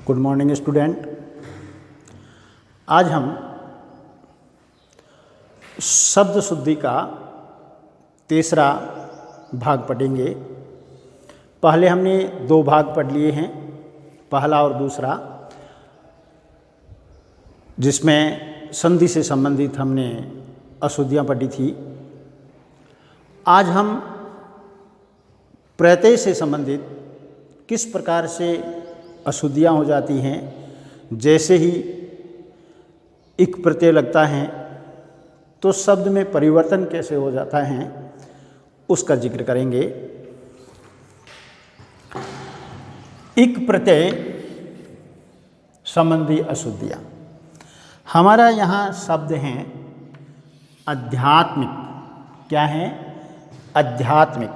Good morning student. आज हम शब्द शुद्धि का तीसरा भाग पढ़ेंगे। पहले हमने दो भाग पढ़ लिए हैं, पहला और दूसरा, जिसमें संधि से संबंधित हमने अशुद्धियाँ पढ़ी थी। आज हम प्रत्यय से संबंधित किस प्रकार से अशुद्धियाँ हो जाती हैं, जैसे ही इक प्रत्यय लगता है तो शब्द में परिवर्तन कैसे हो जाता है, उसका जिक्र करेंगे। इक प्रत्यय संबंधी अशुद्धियाँ। हमारा यहाँ शब्द हैं आध्यात्मिक। क्या है? आध्यात्मिक।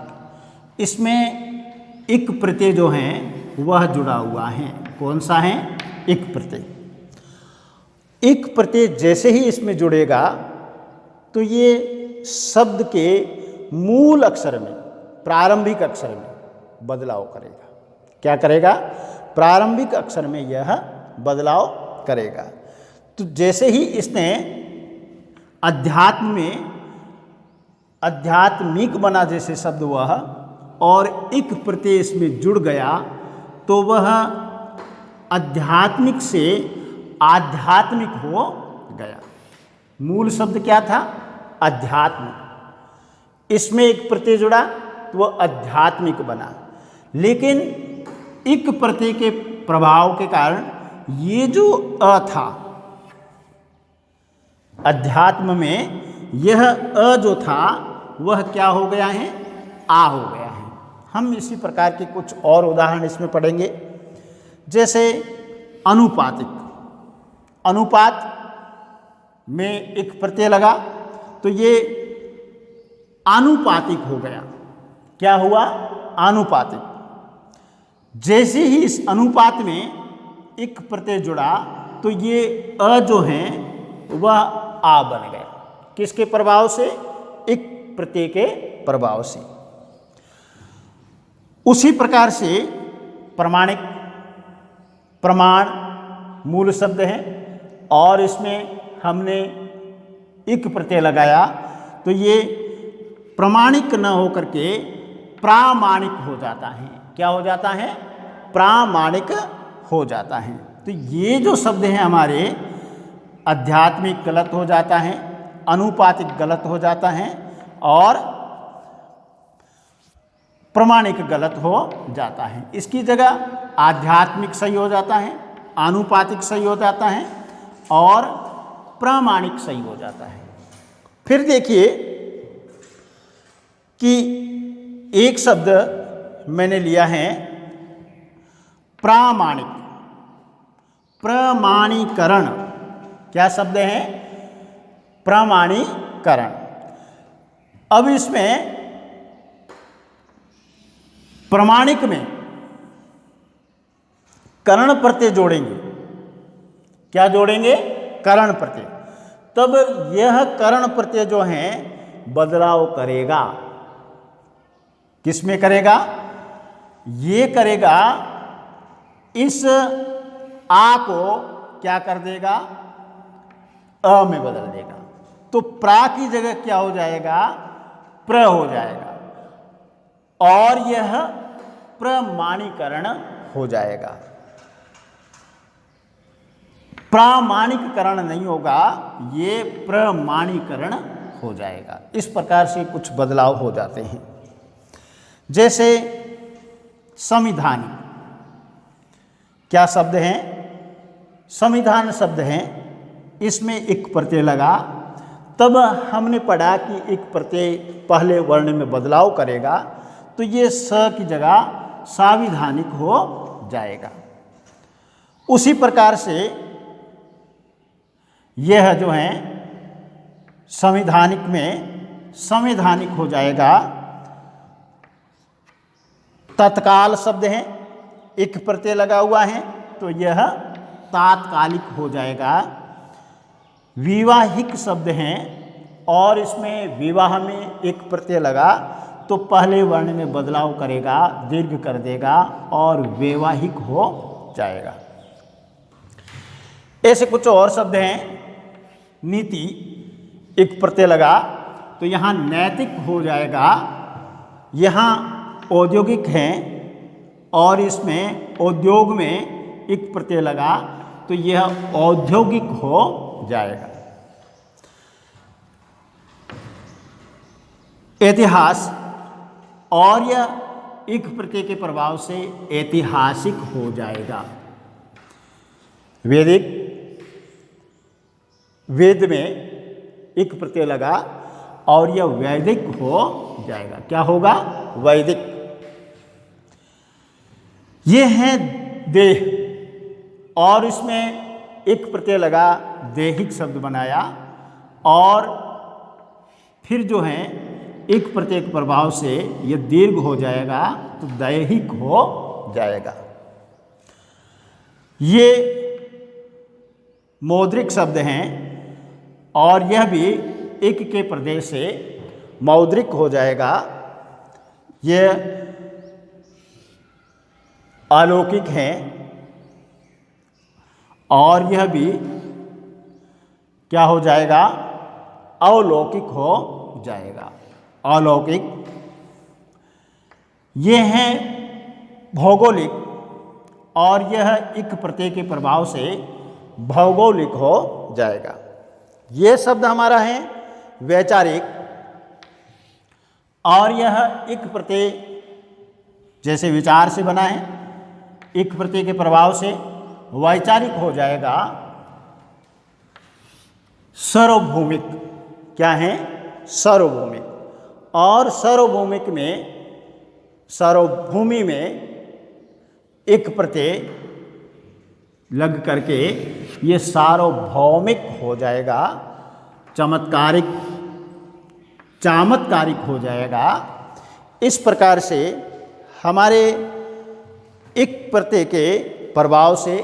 इसमें इक प्रत्यय जो हैं वह जुड़ा हुआ है। कौन सा है? इक प्रत्यय। इक प्रत्यय जैसे ही इसमें जुड़ेगा तो ये शब्द के मूल अक्षर में, प्रारंभिक अक्षर में बदलाव करेगा। क्या करेगा? प्रारंभिक अक्षर में यह बदलाव करेगा। तो जैसे ही इसने अध्यात्म में आध्यात्मिक बना जैसे शब्द वह, और इक प्रत्यय इसमें जुड़ गया तो वह आध्यात्मिक से आध्यात्मिक हो गया। मूल शब्द क्या था? अध्यात्म। इसमें एक प्रत्यय जुड़ा तो वह आध्यात्मिक बना। लेकिन इक प्रत्यय के प्रभाव के कारण ये जो अ था, अध्यात्म में यह अ जो था वह क्या हो गया है? आ हो गया है। हम इसी प्रकार के कुछ और उदाहरण इसमें पढ़ेंगे। जैसे अनुपातिक। अनुपात में एक प्रत्यय लगा तो ये आनुपातिक हो गया। क्या हुआ? आनुपातिक। जैसे ही इस अनुपात में एक प्रत्यय जुड़ा तो ये अ जो है वह आ बन गया। किसके प्रभाव से? एक प्रत्यय के प्रभाव से। उसी प्रकार से प्रमाणिक। प्रमाण मूल शब्द है और इसमें हमने इक प्रत्यय लगाया तो ये प्रमाणिक न होकर के प्रामाणिक हो जाता है। क्या हो जाता है? प्रामाणिक हो जाता है। तो ये जो शब्द हैं हमारे, आध्यात्मिक गलत हो जाता है, अनुपातिक गलत हो जाता है और प्रमाणिक गलत हो जाता है। इसकी जगह आध्यात्मिक सही हो जाता है, आनुपातिक सही हो जाता है और प्रामाणिक सही हो जाता है। फिर देखिए कि एक शब्द मैंने लिया है प्रामाणिक। प्रमाणीकरण। क्या शब्द है? प्रमाणीकरण। अब इसमें प्रमाणिक में करण प्रत्यय जोड़ेंगे। क्या जोड़ेंगे? करण प्रत्यय। तब यह करण प्रत्यय जो है बदलाव करेगा। किसमें करेगा? ये करेगा, इस आ को क्या कर देगा? अ में बदल देगा। तो प्रा की जगह क्या हो जाएगा? प्र हो जाएगा और यह प्रमाणीकरण हो जाएगा। प्रामाणिककरण नहीं होगा, ये प्रमाणीकरण हो जाएगा। इस प्रकार से कुछ बदलाव हो जाते हैं। जैसे संविधानिक। क्या शब्द हैं? संविधान शब्द हैं। इसमें एक प्रत्यय लगा तब हमने पढ़ा कि एक प्रत्यय पहले वर्ण में बदलाव करेगा तो ये स की जगह साविधानिक हो जाएगा। उसी प्रकार से यह जो है संविधानिक में संवैधानिक हो जाएगा। तत्काल शब्द है, एक प्रत्यय लगा हुआ है तो यह तात्कालिक हो जाएगा। विवाहिक शब्द हैं और इसमें विवाह में एक प्रत्यय लगा तो पहले वर्ण में बदलाव करेगा, दीर्घ कर देगा और वैवाहिक हो जाएगा। ऐसे कुछ और शब्द हैं। नीति, एक प्रत्यय लगा तो यहाँ नैतिक हो जाएगा। यहाँ औद्योगिक है और इसमें उद्योग में एक प्रत्यय लगा तो यह औद्योगिक हो जाएगा। इतिहास, और यह एक प्रत्यय के प्रभाव से ऐतिहासिक हो जाएगा। वैदिक, वेद में एक प्रत्यय लगा और यह वैदिक हो जाएगा। क्या होगा? वैदिक। ये है देह, और इसमें एक प्रत्यय लगा, देहिक शब्द बनाया, और फिर जो है एक प्रत्यय के प्रभाव से यह दीर्घ हो जाएगा तो दैहिक हो जाएगा। ये मौद्रिक शब्द हैं और यह भी एक के प्रदेश से मौद्रिक हो जाएगा। यह अलौकिक हैं और यह भी क्या हो जाएगा? अलौकिक हो जाएगा। अलौकिक। ये हैं भौगोलिक, और यह एक प्रत्यय के प्रभाव से भौगोलिक हो जाएगा। ये शब्द हमारा है वैचारिक, और यह एक प्रत्यय जैसे विचार से बना है, एक प्रत्यय के प्रभाव से वैचारिक हो जाएगा। सार्वभौमिक। क्या है? सार्वभौमिक। और सार्वभौमिक में, सार्वभूमि में एक प्रत्यय लग करके ये सार्वभौमिक हो जाएगा। चमत्कारिक, चामत्कारिक हो जाएगा। इस प्रकार से हमारे एक प्रत्यय के प्रभाव से,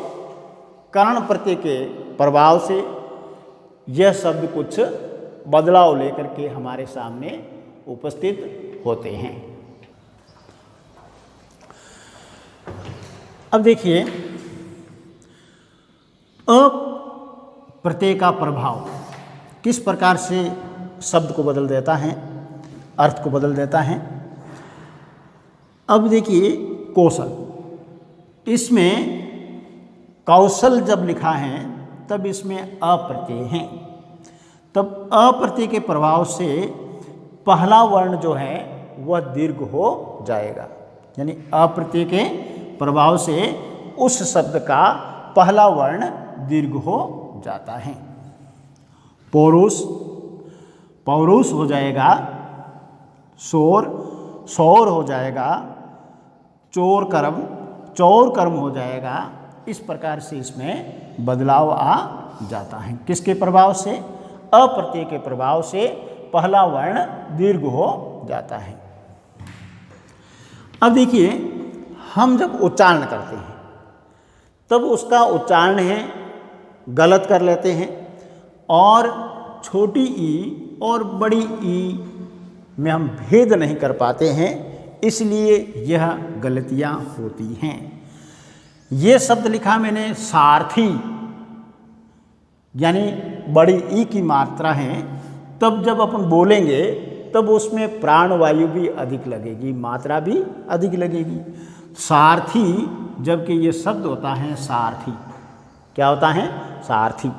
कर्ण प्रत्यय के प्रभाव से यह शब्द कुछ बदलाव लेकर के हमारे सामने उपस्थित होते हैं। अब देखिए, अ प्रत्यय का प्रभाव किस प्रकार से शब्द को बदल देता है, अर्थ को बदल देता है। अब देखिए, कौशल, इसमें कौशल जब लिखा है तब इसमें अप्रत्यय है। तब अप्रत्यय के प्रभाव से पहला वर्ण जो है वह दीर्घ हो जाएगा। यानी अप्रत्यय के प्रभाव से उस शब्द का पहला वर्ण दीर्घ हो जाता है। पौरुष, पौरुष हो जाएगा। शोर, शौर हो जाएगा। चोर कर्म, चौर कर्म हो जाएगा। इस प्रकार से इसमें बदलाव आ जाता है। किसके प्रभाव से? अप्रत्यय के प्रभाव से पहला वर्ण दीर्घ हो जाता है। अब देखिए, हम जब उच्चारण करते हैं तब उसका उच्चारण है गलत कर लेते हैं, और छोटी ई और बड़ी ई में हम भेद नहीं कर पाते हैं, इसलिए यह गलतियां होती हैं। ये शब्द लिखा मैंने सारथी, यानी बड़ी ई की मात्रा है, तब जब अपन बोलेंगे तब उसमें प्राणवायु भी अधिक लगेगी, मात्रा भी अधिक लगेगी। सारथी, जबकि ये शब्द होता है सारथी। क्या होता है? सारथी।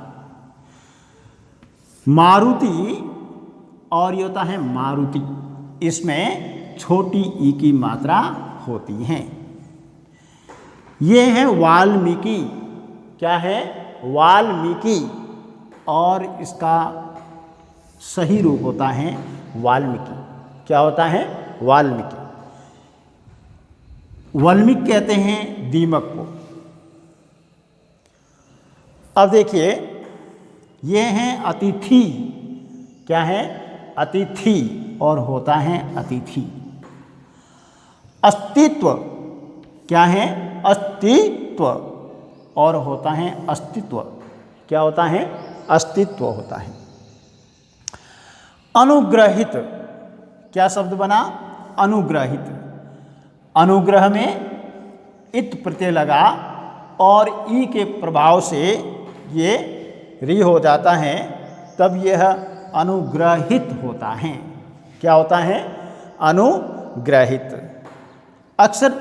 मारुति, और ये होता है मारुति। इसमें छोटी ई की मात्रा होती है। ये है वाल्मीकि। क्या है? वाल्मीकि, और इसका सही रूप होता है वाल्मीकि। क्या होता है? वाल्मीकि। वाल्मीकि कहते हैं दीमक को। अब देखिए, ये हैं अतिथि। क्या है? अतिथि, और होता है अतिथि। अस्तित्व। क्या है? अस्तित्व, और होता है अस्तित्व। क्या होता है? अस्तित्व होता है। अनुग्रहित, क्या शब्द बना? अनुग्रहित। अनुग्रह में इत प्रत्यय लगा और ई के प्रभाव से ये री हो जाता है तब यह अनुग्रहित होता है। क्या होता है? अनुग्रहित। अक्सर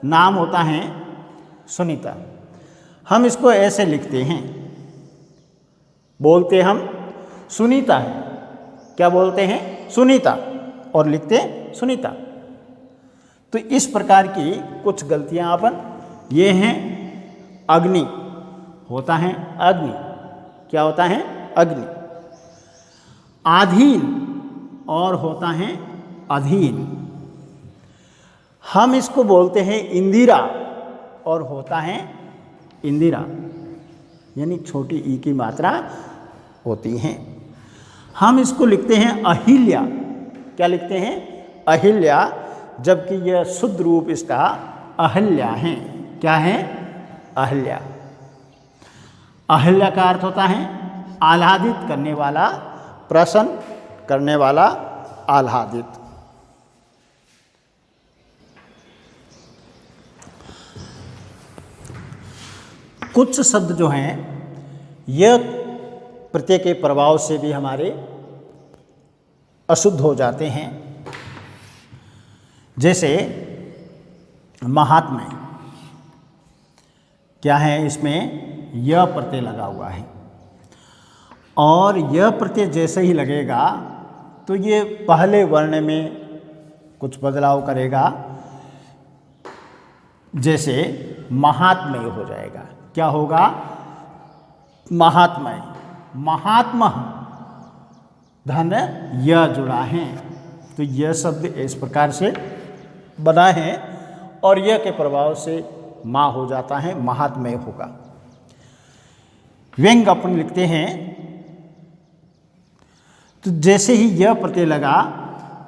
नाम होता है सुनीता, हम इसको ऐसे लिखते हैं, बोलते हम सुनीता है, क्या बोलते हैं? सुनीता, और लिखते सुनीता। तो इस प्रकार की कुछ गलतियां अपन, ये हैं अग्नि, होता है अग्नि, क्या होता है? अग्नि। आधीन और होता है अधीन, हम इसको बोलते हैं इंदिरा और होता है इंदिरा, यानी छोटी ई की मात्रा होती है। हम इसको लिखते हैं अहिल्या, क्या लिखते हैं? अहिल्या, जबकि यह शुद्ध रूप इसका अहल्या है। क्या है? अहल्या। अहल्या का अर्थ होता है आह्लादित करने वाला, प्रसन्न करने वाला, आह्लादित। कुछ शब्द जो हैं यह प्रत्यय के प्रभाव से भी हमारे अशुद्ध हो जाते हैं। जैसे महात्म्य, क्या है? इसमें यह प्रत्यय लगा हुआ है, और यह प्रत्यय जैसे ही लगेगा तो ये पहले वर्ण में कुछ बदलाव करेगा, जैसे महात्म्य हो जाएगा। क्या होगा? महात्म्य। महात्मा धन यह जुड़ा है, तो यह शब्द इस प्रकार से बना है और यह के प्रभाव से माँ हो जाता है, महात्म्य होगा। व्यंग अपन लिखते हैं तो जैसे ही यह प्रत्यय लगा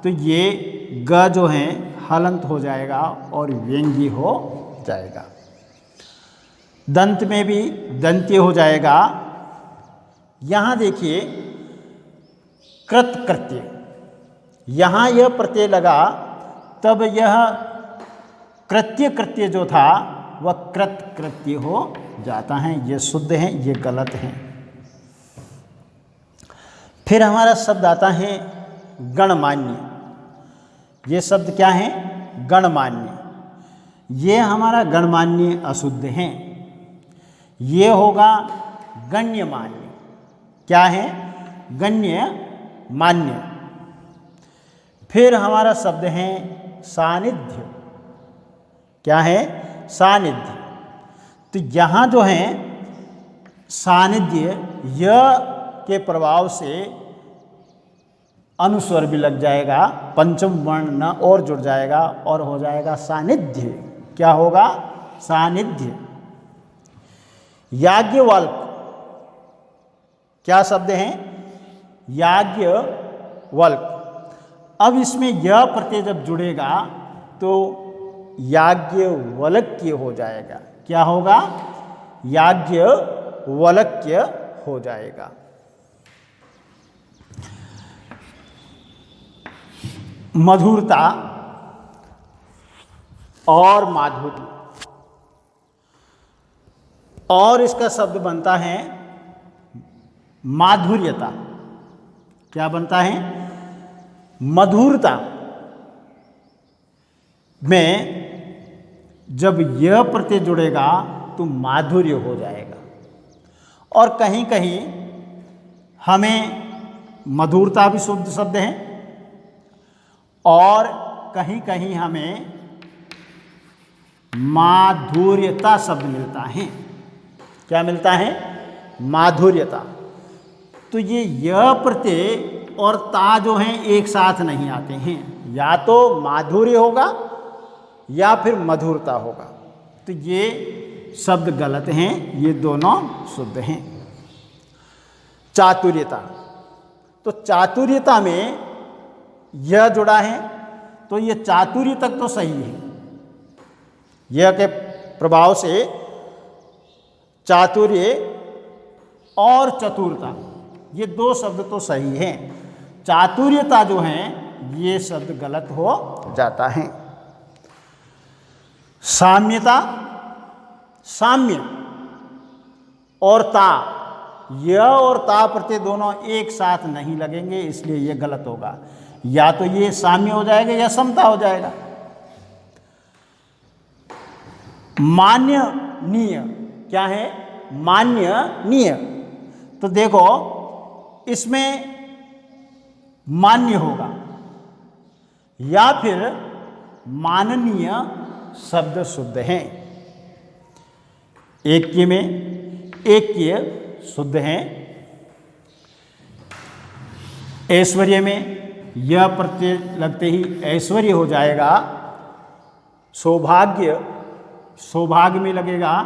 तो ये ग जो है हलंत हो जाएगा और व्यंगी हो जाएगा। दंत में भी दंत्य हो जाएगा। यहाँ देखिए कृत कृत्य, यहाँ यह प्रत्यय लगा तब यह कृत्य कृत्य जो था वह कृत कृत्य हो जाता है। ये शुद्ध है, ये गलत है। फिर हमारा शब्द आता है गणमान्य। ये शब्द क्या है? गणमान्य। ये हमारा गणमान्य अशुद्ध है, ये होगा गण्यमान्य। क्या है? गण्यमान्य। फिर हमारा शब्द है सानिध्य। क्या है? सानिध्य। तो यहाँ जो है सानिध्य, यह के प्रभाव से अनुस्वर भी लग जाएगा, पंचम वर्ण न और जुड़ जाएगा और हो जाएगा सानिध्य। क्या होगा? सानिध्य। याज्ञवल्क, क्या शब्द है? याज्ञवल्क। अब इसमें यह प्रत्यय जब जुड़ेगा तो याज्ञवल्क्य हो जाएगा। क्या होगा? याज्ञवल्क्य हो जाएगा। मधुरता और माधुर्य, और इसका शब्द बनता है माधुर्यता। क्या बनता है? मधुरता में जब यह प्रत्यय जुड़ेगा तो माधुर्य हो जाएगा। और कहीं कहीं हमें मधुरता भी शुद्ध शब्द है और कहीं कहीं हमें माधुर्यता शब्द मिलता है। क्या मिलता है? माधुर्यता। तो ये यह प्रत्यय और ता जो हैं एक साथ नहीं आते हैं, या तो माधुर्य होगा या फिर मधुरता होगा। तो ये शब्द गलत हैं, ये दोनों शुद्ध हैं। चातुर्यता, तो चातुर्यता में यह जुड़ा है तो ये चातुर्य तक तो सही है, यह के प्रभाव से चातुर्य और चतुरता ये दो शब्द तो सही हैं। चातुर्यता जो है ये शब्द गलत हो जाता है। साम्यता, साम्य और ता, य और ता प्रत्यय दोनों एक साथ नहीं लगेंगे, इसलिए ये गलत होगा। या तो ये साम्य हो जाएगा या समता हो जाएगा। मान्यनीय क्या है? मान्यनीय। तो देखो इसमें मान्य होगा या फिर माननीय शब्द शुद्ध हैं। एक्य में एक्य शुद्ध हैं। ऐश्वर्य में यह प्रत्यय लगते ही ऐश्वर्य हो जाएगा। सौभाग्य, सौभाग्य में लगेगा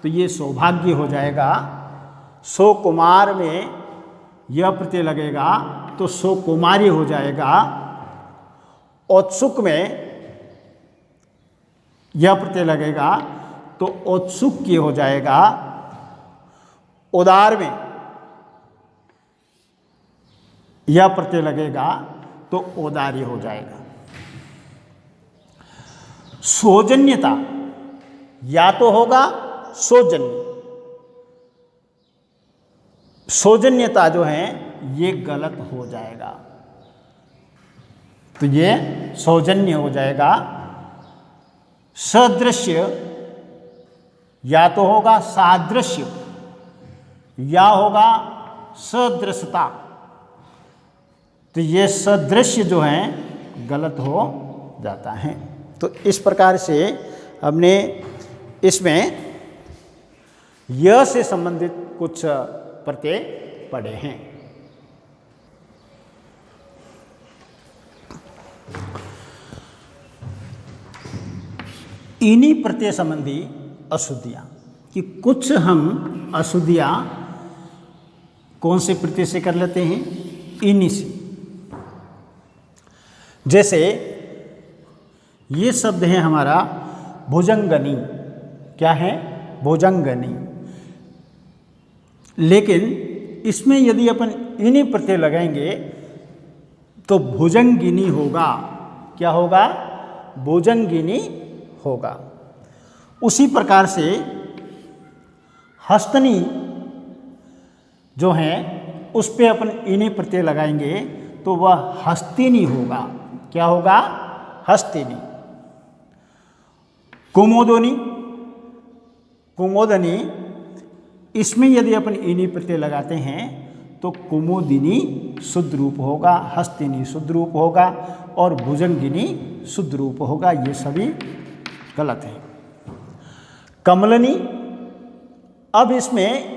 तो ये सौभाग्य हो जाएगा। सुकुमार में यह प्रत्यय लगेगा तो सुकुमारी हो जाएगा। औत्सुक में यह प्रत्यय लगेगा तो औत्सुक्य हो जाएगा। उदार में यह प्रत्यय लगेगा तो औदार्य हो जाएगा। सौजन्यता या तो होगा सौजन्य, सौजन्यता जो है ये गलत हो जाएगा, तो ये सौजन्य हो जाएगा। सदृश्य या तो होगा सादृश्य या होगा सदृशता, तो ये सदृश्य जो है गलत हो जाता है। तो इस प्रकार से हमने इसमें य से संबंधित कुछ प्रत्यय पढ़े हैं। इन्हीं प्रत्यय संबंधी अशुद्धियाँ, कि कुछ हम अशुद्धियाँ कौन से प्रत्यय से कर लेते हैं? इन्हीं से। जैसे ये शब्द है हमारा भुजंगनी, क्या है? भुजंगनी। लेकिन इसमें यदि अपन इन्हीं प्रत्यय लगाएंगे तो भुजंगिनी होगा। क्या होगा? भुजंगिनी होगा। उसी प्रकार से हस्तनी जो है उस पे अपन इन्हीं प्रत्यय लगाएंगे तो वह हस्तिनी होगा। क्या होगा? हस्तिनी। कुमोदनी, कुमोदनी, इसमें यदि अपन इन्हीं प्रत्यय लगाते हैं तो कुमोदिनी शुद्ध रूप होगा, हस्तिनी शुद्ध रूप होगा और भुजंगिनी शुद्ध रूप होगा। ये सभी गलत है। कमलनी, अब इसमें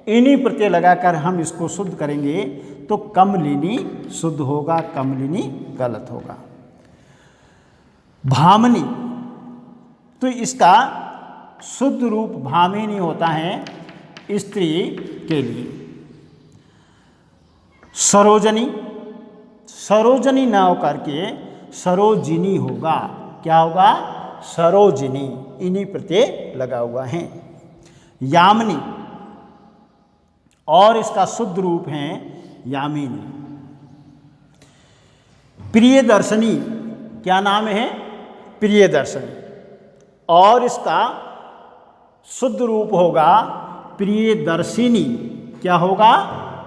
इन्हीं प्रत्यय लगाकर हम इसको शुद्ध करेंगे तो कमलिनी शुद्ध होगा, कमलिनी गलत होगा। भामनी, तो इसका शुद्ध रूप भामिनी होता है स्त्री के लिए। सरोजनी, सरोजनी ना होकर के सरोजिनी होगा। क्या होगा? सरोजिनी। इन्हीं प्रत्यय लगा हुआ है। यामिनी, और इसका शुद्ध रूप है यामिनी। प्रियदर्शनी, क्या नाम है? प्रियदर्शनी, और इसका शुद्ध रूप होगा प्रियदर्शिनी। क्या होगा?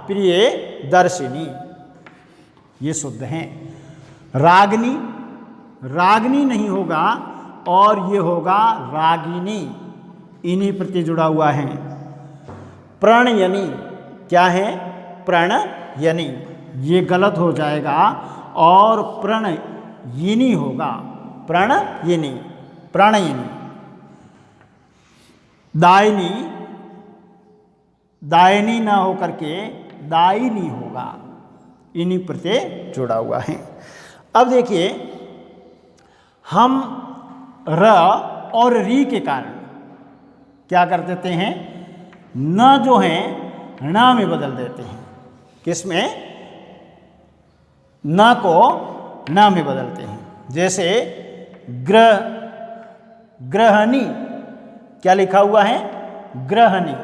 प्रियदर्शिनी। ये शुद्ध हैं। रागिनी, रागिनी नहीं होगा और ये होगा रागिनी। इन्हीं प्रत्यय जुड़ा हुआ है। प्रणयनी, क्या है? प्रणयनी। ये गलत हो जाएगा और प्रणयिनी होगा। प्रणयिनी, प्रणयिनी। दायनी, दायनी ना होकर के दायिनी होगा। इन्हीं प्रत्यय जुड़ा हुआ है। अब देखिए, हम र और री के कारण क्या कर देते हैं? न जो है ण में बदल देते हैं। किसमें? न को न में बदलते हैं। जैसे ग्रह, ग्रहणी, क्या लिखा हुआ है? ग्रहणी।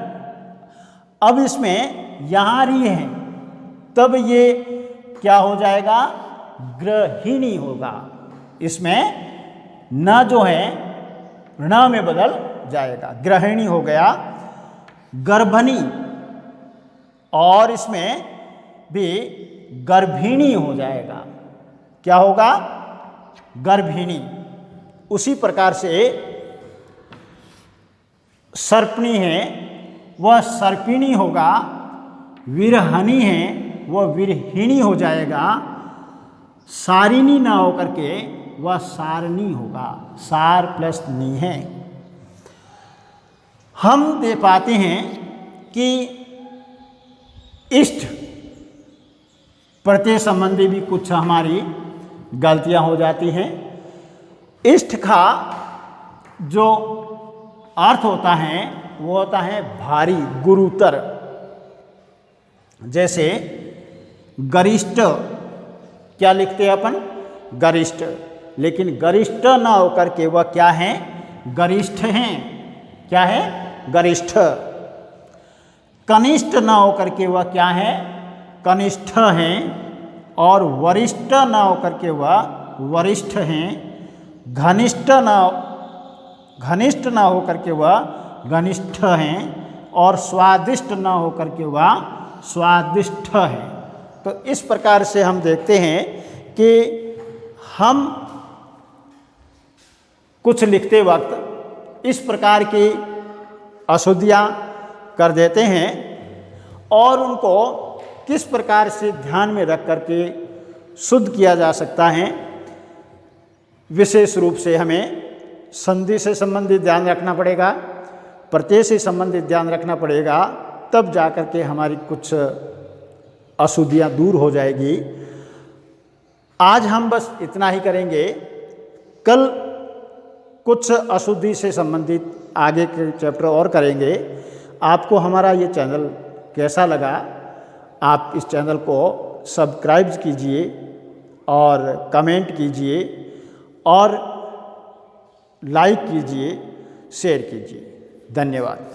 अब इसमें यहाँ री है तब ये क्या हो जाएगा? ग्रहिणी होगा। इसमें न जो है ण में बदल जाएगा, ग्रहिणी हो गया। गर्भणी, और इसमें भी गर्भिणी हो जाएगा। क्या होगा? गर्भिणी। उसी प्रकार से सर्पणी है वह सर्पिणी होगा, विरहणी है वह विरहिणी हो जाएगा, सारिणी ना होकर के वह सारणी होगा। सार प्लस नी है। हम दे पाते हैं कि इष्ट प्रत्यय संबंधी भी कुछ हमारी गलतियां हो जाती हैं। इष्ट का जो अर्थ होता है वो होता है भारी, गुरुतर। जैसे गरिष्ठ, क्या लिखते हैं अपन? गरिष्ठ। लेकिन गरिष्ठ ना होकर के वह क्या है? गरिष्ठ हैं। क्या है? गरिष्ठ। कनिष्ठ ना होकर के वह क्या है? कनिष्ठ हैं। और वरिष्ठ ना होकर के वह वरिष्ठ हैं। घनिष्ठ ना होकर के वह घनिष्ठ हैं। और स्वादिष्ट ना होकर के वह स्वादिष्ठ हैं। तो इस प्रकार से हम देखते हैं कि हम कुछ लिखते वक्त इस प्रकार की अशुद्धियाँ कर देते हैं और उनको किस प्रकार से ध्यान में रख करके शुद्ध किया जा सकता है। विशेष रूप से हमें संधि से संबंधित ध्यान रखना पड़ेगा, प्रत्यय से संबंधित ध्यान रखना पड़ेगा, तब जा कर के हमारी कुछ अशुद्धियाँ दूर हो जाएगी। आज हम बस इतना ही करेंगे। कल कुछ अशुद्धि से संबंधित आगे के चैप्टर और करेंगे। आपको हमारा ये चैनल कैसा लगा? आप इस चैनल को सब्सक्राइब कीजिए और कमेंट कीजिए और लाइक कीजिए, शेयर कीजिए। धन्यवाद।